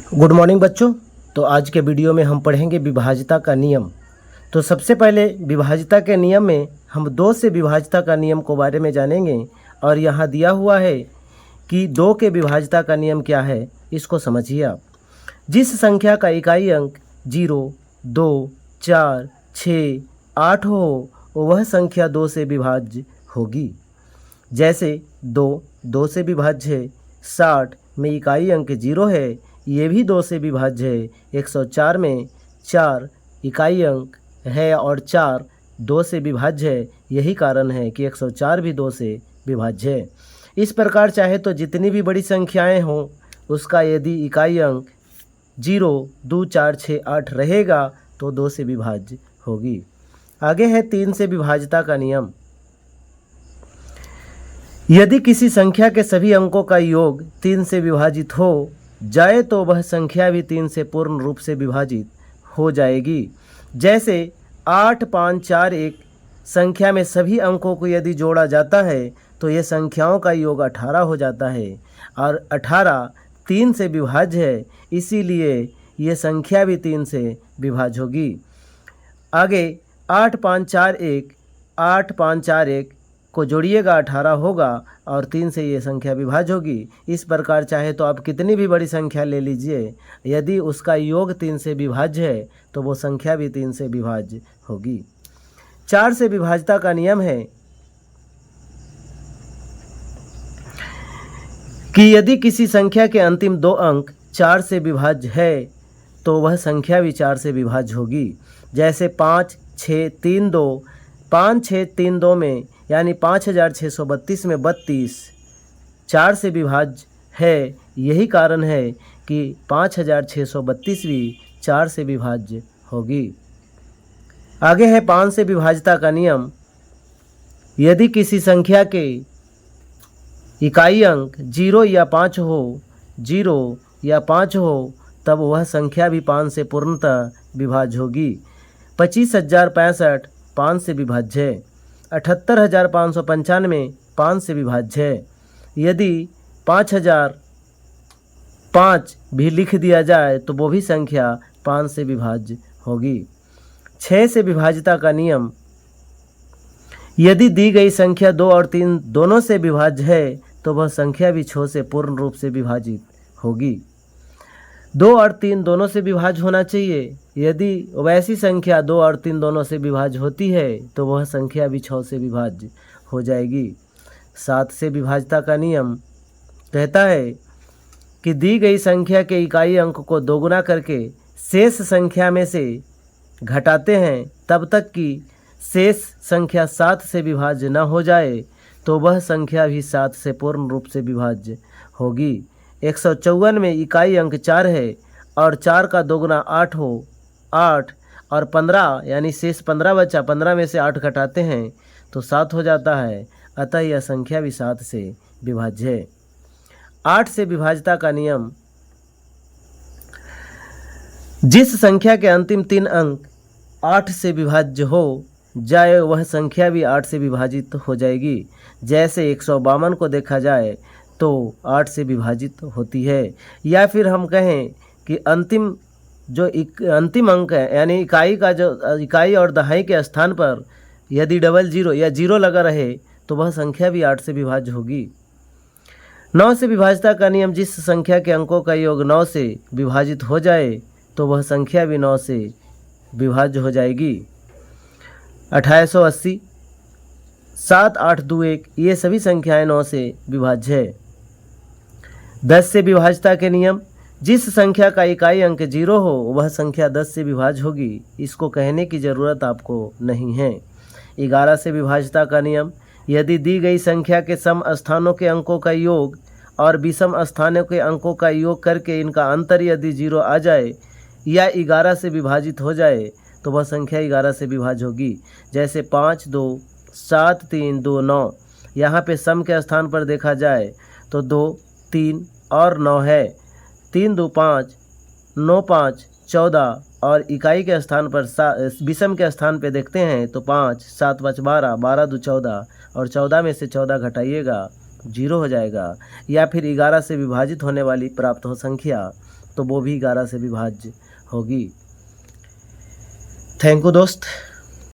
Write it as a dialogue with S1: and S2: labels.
S1: Good morning बच्चों। तो आज के वीडियो में हम पढ़ेंगे विभाज्यता का नियम। तो सबसे पहले विभाज्यता के नियम में हम दो से विभाज्यता का नियम को बारे में जानेंगे। और यहाँ दिया हुआ है कि दो के विभाज्यता का नियम क्या है, इसको समझिए आप। जिस संख्या का इकाई अंक 0, 2, 4, 6, 8 हो वह संख्या 2 से विभाज्य होगी। जैसे 2 से विभाज्य है, 60 में इकाई अंक 0 है, ये भी 2 से विभाज्य है। 104 में 4 इकाई अंक है और 4 2 से विभाज्य है। यही कारण है कि 104 भी 2 से विभाज्य है। इस प्रकार चाहे तो जितनी भी बड़ी संख्याएं हों उसका यदि इकाई अंक 0, 2, 4, 6, 8 रहेगा तो 2 से विभाज्य होगी। आगे है 3 से विभाज्यता का नियम। यदि किसी संख्या के सभी अंकों का योग 3 से विभाजित हो जाए तो वह संख्या भी 3 से पूर्ण रूप से विभाजित हो जाएगी। जैसे 8, 5, 4, 1 संख्या में सभी अंकों को यदि जोड़ा जाता है तो ये संख्याओं का योग 18 हो जाता है और 18 3 से विभाज्य है, इसीलिए ये संख्या भी 3 से विभाज्य होगी। आगे 8, 5, 4, 1 8, 5, 4, 1 को जोड़िएगा 18 होगा और 3 से ये संख्या विभाज्य होगी। इस प्रकार चाहे तो आप कितनी भी बड़ी संख्या ले लीजिए, यदि उसका योग 3 से विभाज्य है तो वो संख्या भी 3 से विभाज्य होगी। 4 से विभाज्यता का नियम है कि यदि किसी संख्या के अंतिम 2 अंक 4 से विभाज्य है तो वह संख्या भी 4 से विभाज्य होगी। जैसे 5, 6, 3, 2 5, 6, 3, 2 में यानी 5632 में 32 4 से विभाज्य है। यही कारण है कि 5632 भी 4 से विभाज्य होगी। आगे है 5 से विभाज्यता का नियम। यदि किसी संख्या के इकाई अंक 0 या 5 हो, 0 या 5 हो तब वह संख्या भी 5 से पूर्णतः विभाज्य होगी। 25,065 5 से विभाज्य है। 78,595 5 से विभाज्य है। यदि 5005 भी लिख दिया जाए तो वो भी संख्या 5 से विभाज्य होगी। 6 से विभाज्यता का नियम। यदि दी गई संख्या 2 और 3 दोनों से विभाज्य है तो वह संख्या भी 6 से पूर्ण रूप से विभाजित होगी। 2 और 3 दोनों से विभाज्य होना चाहिए। यदि वैसी संख्या 2 और 3 दोनों से विभाज्य होती है तो वह संख्या भी 6 से विभाज्य हो जाएगी। 7 से विभाज्यता का नियम कहता है कि दी गई संख्या के इकाई अंक को दोगुना करके शेष संख्या में से घटाते हैं तब तक कि शेष संख्या 7 से विभाज्य न हो जाए तो वह संख्या भी 7 से पूर्ण रूप से विभाज्य होगी। 154 में इकाई अंक 4 है और 4 का दोगुना 8 हो, 8 और 15 यानी शेष 15 बचा, 15 में से 8 घटाते हैं तो 7 हो जाता है। अतः यह संख्या भी 7 से विभाज्य है। 8 से विभाज्यता का नियम। जिस संख्या के अंतिम 3 अंक 8 से विभाज्य हो जाए वह संख्या भी 8 से विभाजित हो जाएगी। जैसे 152 को देखा जाए तो 8 से विभाजित होती है। या फिर हम कहें कि अंतिम अंक है यानी इकाई का जो इकाई और दहाई के स्थान पर यदि 00 या 0 लगा रहे तो वह संख्या भी 8 से विभाज्य होगी। 9 से विभाज्यता का नियम। जिस संख्या के अंकों का योग 9 से विभाजित हो जाए तो वह संख्या भी 9 से विभाज्य हो जाएगी। 2880, 7, 8, 2, 1 ये सभी संख्याएं 9 से विभाज्य है। 10 से विभाज्यता के नियम। जिस संख्या का इकाई अंक 0 हो वह संख्या 10 से विभाज्य होगी। इसको कहने की ज़रूरत आपको नहीं है। 11 से विभाज्यता का नियम। यदि दी गई संख्या के सम स्थानों के अंकों का योग और विषम स्थानों के अंकों का योग करके इनका अंतर यदि 0 आ जाए या 11 से विभाजित हो जाए तो वह संख्या 11 से विभाज्य होगी। जैसे 5, 2, 7, 3, 2, 9 यहाँ पे सम के स्थान पर देखा जाए तो 2, 3 और 9 है। 3, 2, 5, 9, 5, 14 और इकाई के स्थान पर विषम के स्थान पे देखते हैं तो 5, 7, 5, 12, 12, 2, 14 और 14 में से 14 घटाइएगा 0 हो जाएगा। या फिर 11 से विभाजित होने वाली प्राप्त हो संख्या तो वो भी 11 से विभाज्य होगी। थैंक यू दोस्त।